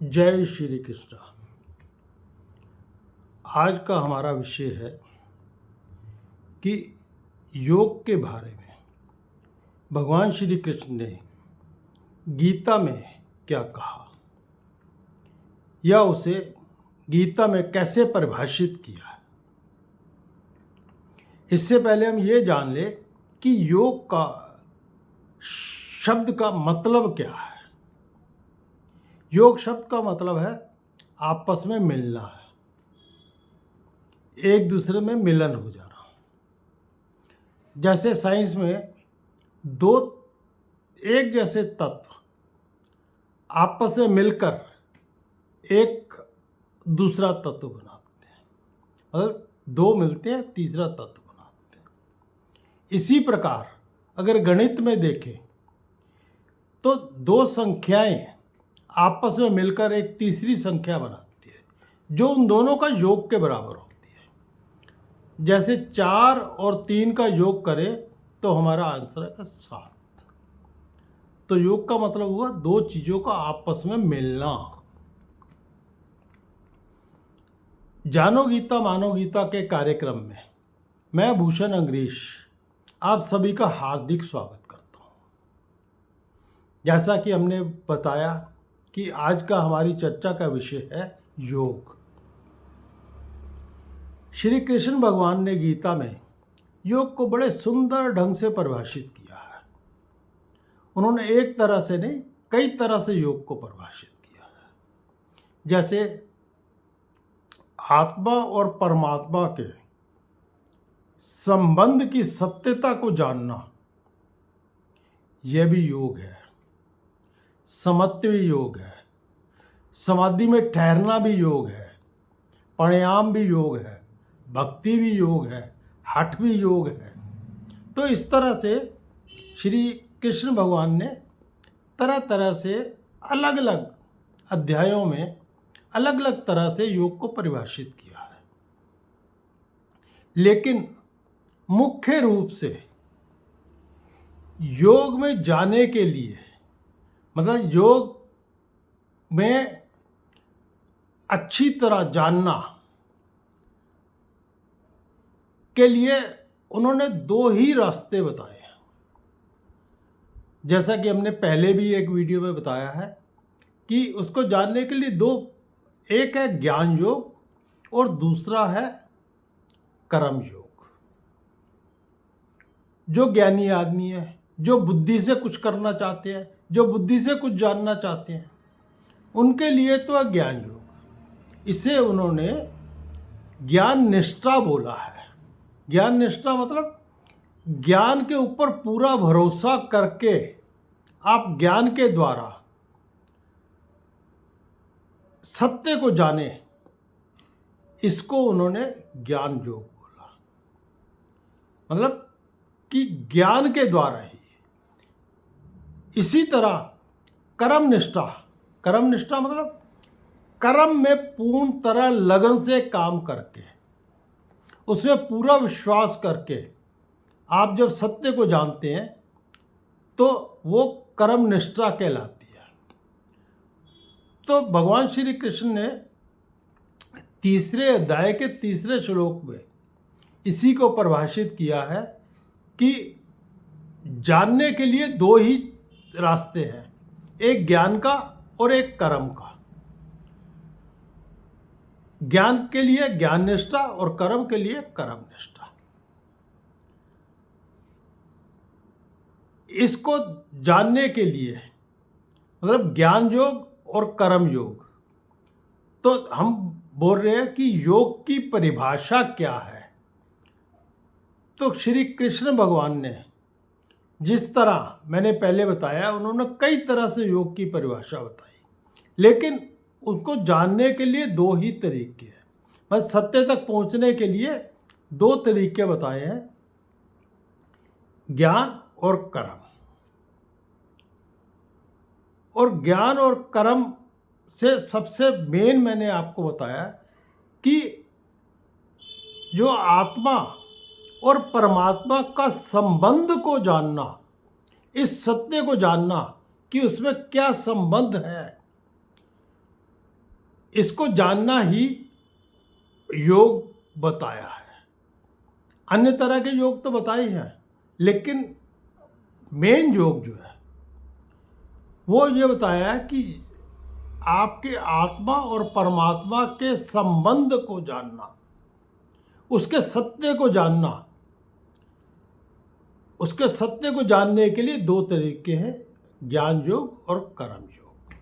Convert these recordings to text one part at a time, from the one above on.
जय श्री कृष्ण। आज का हमारा विषय है कि योग के बारे में भगवान श्री कृष्ण ने गीता में क्या कहा या उसे गीता में कैसे परिभाषित किया है। इससे पहले हम ये जान लें कि योग का शब्द का मतलब क्या है। योग शब्द का मतलब है आपस में मिलना है, एक दूसरे में मिलन हो जाना। जैसे साइंस में दो एक जैसे तत्व आपस में मिलकर एक दूसरा तत्व बनाते हैं, मतलब दो मिलते हैं तीसरा तत्व बनाते हैं। इसी प्रकार अगर गणित में देखें तो दो संख्याएं आपस में मिलकर एक तीसरी संख्या बनाती है जो उन दोनों का योग के बराबर होती है। जैसे 4 और 3 का योग करें तो हमारा आंसर है 7। तो योग का मतलब हुआ दो चीज़ों का आपस में मिलना। जानो गीता मानो गीता के कार्यक्रम में मैं भूषण अंगरीश आप सभी का हार्दिक स्वागत करता हूँ। जैसा कि हमने बताया कि आज का हमारी चर्चा का विषय है योग। श्री कृष्ण भगवान ने गीता में योग को बड़े सुंदर ढंग से परिभाषित किया है। उन्होंने एक तरह से नहीं कई तरह से योग को परिभाषित किया है। जैसे आत्मा और परमात्मा के संबंध की सत्यता को जानना, यह भी योग है। समत्व भी योग है, समाधि में ठहरना भी योग है, प्राणायाम भी योग है, भक्ति भी योग है, हठ भी योग है। तो इस तरह से श्री कृष्ण भगवान ने तरह तरह से अलग अलग अध्यायों में अलग अलग तरह से योग को परिभाषित किया है। लेकिन मुख्य रूप से योग में जाने के लिए, मतलब योग में अच्छी तरह जानना के लिए उन्होंने दो ही रास्ते बताए हैं। जैसा कि हमने पहले भी एक वीडियो में बताया है कि उसको जानने के लिए दो, एक है ज्ञान योग और दूसरा है कर्म योग। जो ज्ञानी आदमी है, जो बुद्धि से कुछ करना चाहते हैं, जो बुद्धि से कुछ जानना चाहते हैं, उनके लिए तो है ज्ञान योग। इसे उन्होंने ज्ञान निष्ठा बोला है। ज्ञान निष्ठा मतलब ज्ञान के ऊपर पूरा भरोसा करके आप ज्ञान के द्वारा सत्य को जाने, इसको उन्होंने ज्ञान योग बोला। मतलब कि ज्ञान के द्वारा ही। इसी तरह कर्म निष्ठा, कर्म निष्ठा मतलब कर्म में पूर्ण तरह लगन से काम करके, उसमें पूरा विश्वास करके आप जब सत्य को जानते हैं तो वो कर्म निष्ठा कहलाती है। तो भगवान श्री कृष्ण ने तीसरे अध्याय के तीसरे श्लोक में इसी को परिभाषित किया है कि जानने के लिए दो ही रास्ते हैं, एक ज्ञान का और एक कर्म का। ज्ञान के लिए ज्ञान निष्ठा और कर्म के लिए कर्म निष्ठा। इसको जानने के लिए मतलब ज्ञान योग और कर्म योग, तो हम बोल रहे हैं कि योग की परिभाषा क्या है। तो श्री कृष्ण भगवान ने जिस तरह मैंने पहले बताया, उन्होंने कई तरह से योग की परिभाषा बताई, लेकिन उनको जानने के लिए दो ही तरीके हैं। बस सत्य तक पहुंचने के लिए दो तरीके बताए हैं, ज्ञान और कर्म। और ज्ञान और कर्म से सबसे मेन मैंने आपको बताया कि जो आत्मा और परमात्मा का संबंध को जानना, इस सत्य को जानना कि उसमें क्या संबंध है, इसको जानना ही योग बताया है। अन्य तरह के योग तो बताए हैं, लेकिन मेन योग जो है वो ये बताया है कि आपके आत्मा और परमात्मा के संबंध को जानना, उसके सत्य को जानना। उसके सत्य को जानने के लिए दो तरीके हैं, ज्ञान योग और कर्म योग।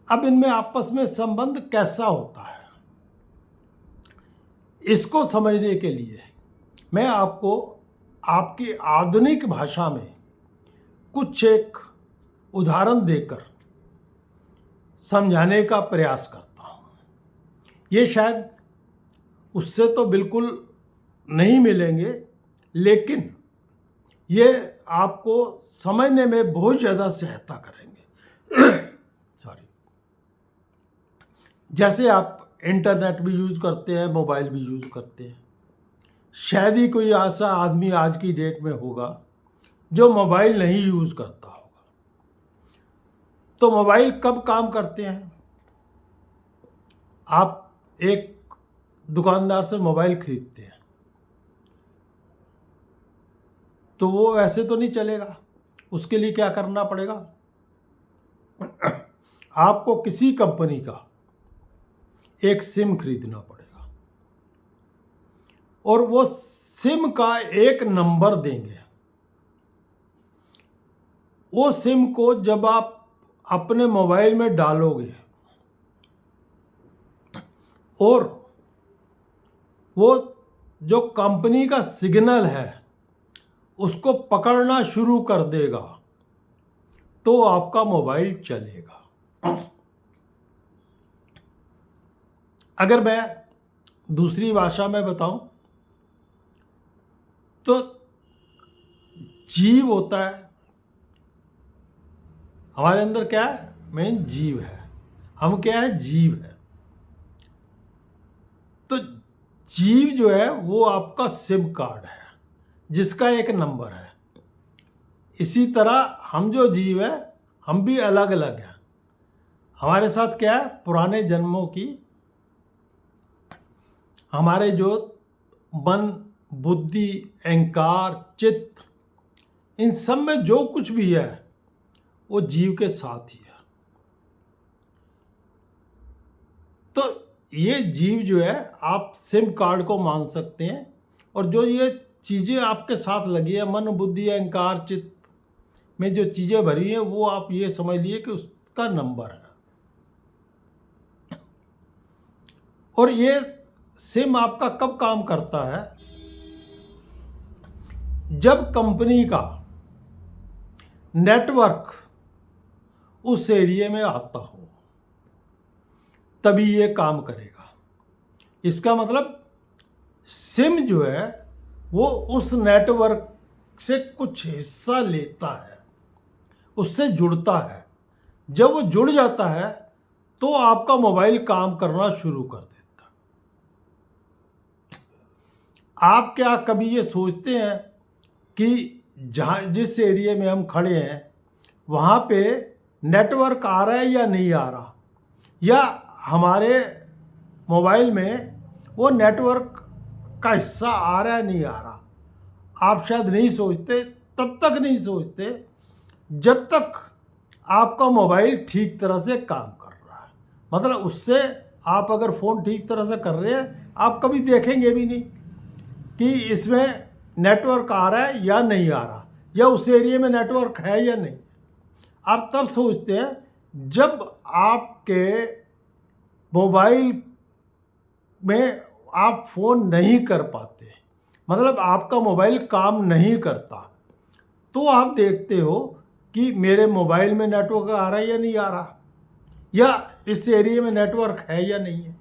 अब इनमें आपस में संबंध कैसा होता है, इसको समझने के लिए मैं आपको आपकी आधुनिक भाषा में कुछ एक उदाहरण देकर समझाने का प्रयास करता हूँ। ये शायद उससे तो बिल्कुल नहीं मिलेंगे, लेकिन ये आपको समझने में बहुत ज़्यादा सहायता करेंगे। सॉरी। जैसे आप इंटरनेट भी यूज़ करते हैं, मोबाइल भी यूज़ करते हैं। शायद ही कोई ऐसा आदमी आज की डेट में होगा जो मोबाइल नहीं यूज़ करता होगा। तो मोबाइल कब काम करते हैं? आप एक दुकानदार से मोबाइल खरीदते हैं तो वो ऐसे तो नहीं चलेगा, उसके लिए क्या करना पड़ेगा? आपको किसी कंपनी का एक सिम खरीदना पड़ेगा और वो सिम का एक नंबर देंगे। वो सिम को जब आप अपने मोबाइल में डालोगे और वो जो कंपनी का सिग्नल है उसको पकड़ना शुरू कर देगा तो आपका मोबाइल चलेगा। अगर मैं दूसरी भाषा में बताऊं तो जीव होता है हमारे अंदर। क्या है? मेन जीव है। हम क्या है? जीव है। तो जीव जो है वो आपका सिम कार्ड है जिसका एक नंबर है। इसी तरह हम जो जीव है हम भी अलग अलग हैं। हमारे साथ क्या है? पुराने जन्मों की हमारे जो मन, बुद्धि, अहंकार, चित्त, इन सब में जो कुछ भी है वो जीव के साथ ही है। तो ये जीव जो है आप सिम कार्ड को मान सकते हैं, और जो ये चीज़ें आपके साथ लगी है, मन, बुद्धि, अहंकार, चित्त में जो चीज़ें भरी हैं, वो आप ये समझ लिए कि उसका नंबर है। और ये सिम आपका कब काम करता है? जब कंपनी का नेटवर्क उस एरिया में आता हो तभी ये काम करेगा। इसका मतलब सिम जो है वो उस नेटवर्क से कुछ हिस्सा लेता है, उससे जुड़ता है। जब वो जुड़ जाता है तो आपका मोबाइल काम करना शुरू कर देता है। आप क्या कभी ये सोचते हैं कि जिस एरिया में हम खड़े हैं वहाँ पे नेटवर्क आ रहा है या नहीं आ रहा, या हमारे मोबाइल में वो नेटवर्क का हिस्सा आ रहा है नहीं आ रहा? आप शायद नहीं सोचते, तब तक नहीं सोचते जब तक आपका मोबाइल ठीक तरह से काम कर रहा है। मतलब उससे आप अगर फ़ोन ठीक तरह से कर रहे हैं, आप कभी देखेंगे भी नहीं कि इसमें नेटवर्क आ रहा है या नहीं आ रहा, या उस एरिया में नेटवर्क है या नहीं। आप तब सोचते हैं जब आपके मोबाइल में आप फ़ोन नहीं कर पाते, मतलब आपका मोबाइल काम नहीं करता, तो आप देखते हो कि मेरे मोबाइल में नेटवर्क आ रहा है या नहीं आ रहा, या इस एरिया में नेटवर्क है या नहीं है।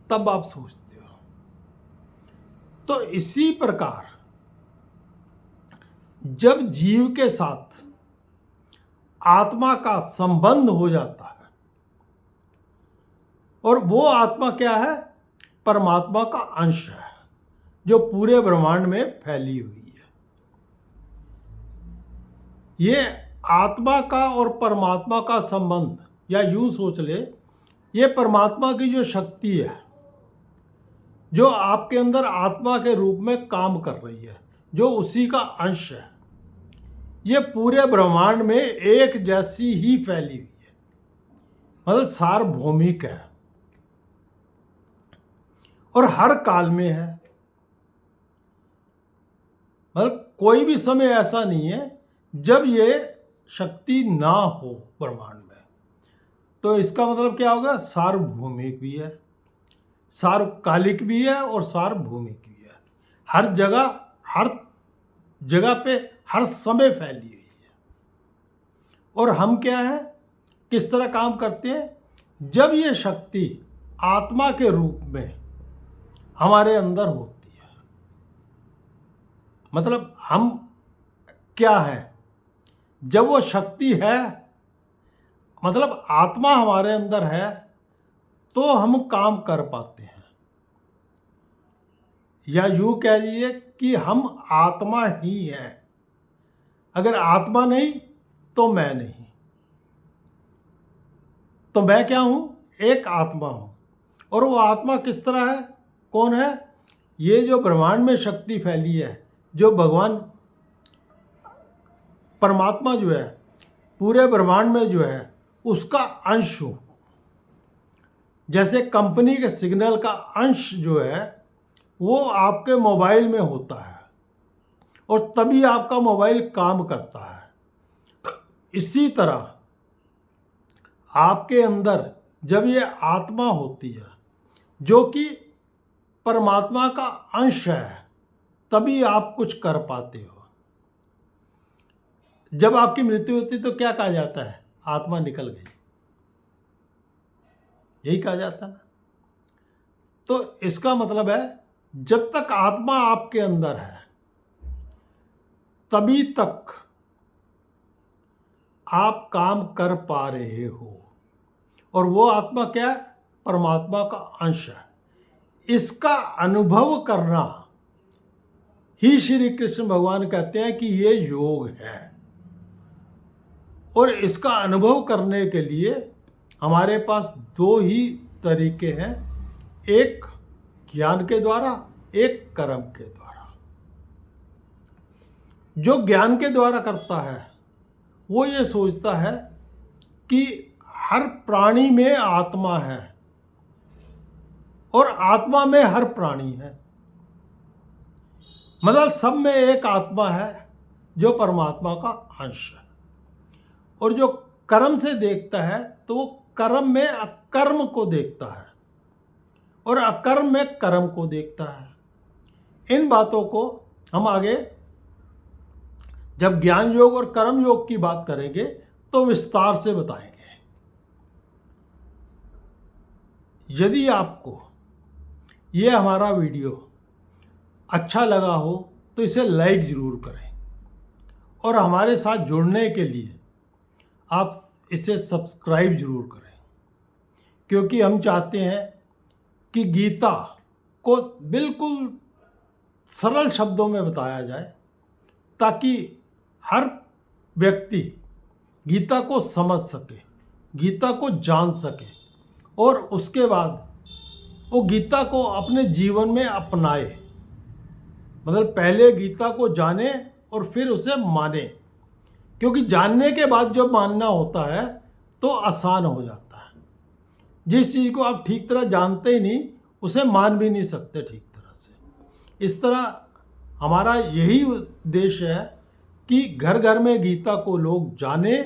तब आप सोचते हो। तो इसी प्रकार जब जीव के साथ आत्मा का संबंध हो जाता है, और वो आत्मा क्या है? परमात्मा का अंश है जो पूरे ब्रह्मांड में फैली हुई है। ये आत्मा का और परमात्मा का संबंध या यूँ सोच ले, ये परमात्मा की जो शक्ति है, जो आपके अंदर आत्मा के रूप में काम कर रही है, जो उसी का अंश है, ये पूरे ब्रह्मांड में एक जैसी ही फैली हुई है, मतलब सार्वभौमिक है और हर काल में है। मतलब कोई भी समय ऐसा नहीं है जब ये शक्ति ना हो ब्रह्मांड में। तो इसका मतलब क्या होगा? सार्वभौमिक भी है, सार्वकालिक भी है और सार्वभौमिक भी है। हर जगह पे हर समय फैली हुई है। और हम क्या है, किस तरह काम करते हैं? जब ये शक्ति आत्मा के रूप में हमारे अंदर होती है, मतलब हम क्या है, जब वो शक्ति है, मतलब आत्मा हमारे अंदर है, तो हम काम कर पाते हैं। या यूँ कह लीजिए कि हम आत्मा ही हैं। अगर आत्मा नहीं तो मैं नहीं। तो मैं क्या हूँ? एक आत्मा हूँ। और वो आत्मा किस तरह है? कौन है? ये जो ब्रह्मांड में शक्ति फैली है, जो भगवान परमात्मा जो है पूरे ब्रह्मांड में जो है उसका अंश हूँ। जैसे कंपनी के सिग्नल का अंश जो है वो आपके मोबाइल में होता है और तभी आपका मोबाइल काम करता है। इसी तरह आपके अंदर जब ये आत्मा होती है जो कि परमात्मा का अंश है, तभी आप कुछ कर पाते हो। जब आपकी मृत्यु होती तो क्या कहा जाता है? आत्मा निकल गई, यही कहा जाता ना। तो इसका मतलब है जब तक आत्मा आपके अंदर है तभी तक आप काम कर पा रहे हो। और वो आत्मा क्या है? परमात्मा का अंश है। इसका अनुभव करना ही श्री कृष्ण भगवान कहते हैं कि ये योग है। और इसका अनुभव करने के लिए हमारे पास दो ही तरीके हैं, एक ज्ञान के द्वारा, एक कर्म के द्वारा। जो ज्ञान के द्वारा करता है वो ये सोचता है कि हर प्राणी में आत्मा है और आत्मा में हर प्राणी है, मतलब सब में एक आत्मा है जो परमात्मा का अंश है। और जो कर्म से देखता है तो वो कर्म में अकर्म को देखता है और अकर्म में कर्म को देखता है। इन बातों को हम आगे जब ज्ञान योग और कर्म योग की बात करेंगे तो विस्तार से बताएंगे। यदि आपको ये हमारा वीडियो अच्छा लगा हो तो इसे लाइक ज़रूर करें और हमारे साथ जुड़ने के लिए आप इसे सब्सक्राइब ज़रूर करें, क्योंकि हम चाहते हैं कि गीता को बिल्कुल सरल शब्दों में बताया जाए ताकि हर व्यक्ति गीता को समझ सके, गीता को जान सके और उसके बाद वो गीता को अपने जीवन में अपनाए। मतलब पहले गीता को जाने और फिर उसे माने, क्योंकि जानने के बाद जो मानना होता है तो आसान हो जाता है। जिस चीज़ को आप ठीक तरह जानते ही नहीं उसे मान भी नहीं सकते ठीक तरह से। इस तरह हमारा यही उद्देश्य है कि घर घर में गीता को लोग जाने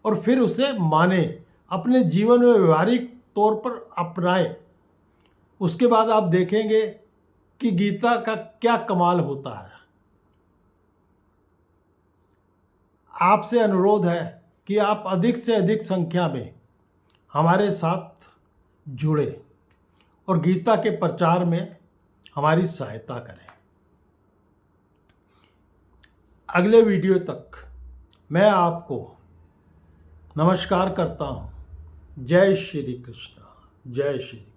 और फिर उसे माने, अपने जीवन में व्यवहारिक तौर पर अपनाएं। उसके बाद आप देखेंगे कि गीता का क्या कमाल होता है। आपसे अनुरोध है कि आप अधिक से अधिक संख्या में हमारे साथ जुड़े और गीता के प्रचार में हमारी सहायता करें। अगले वीडियो तक मैं आपको नमस्कार करता हूँ। जय श्री कृष्ण, जय श्री।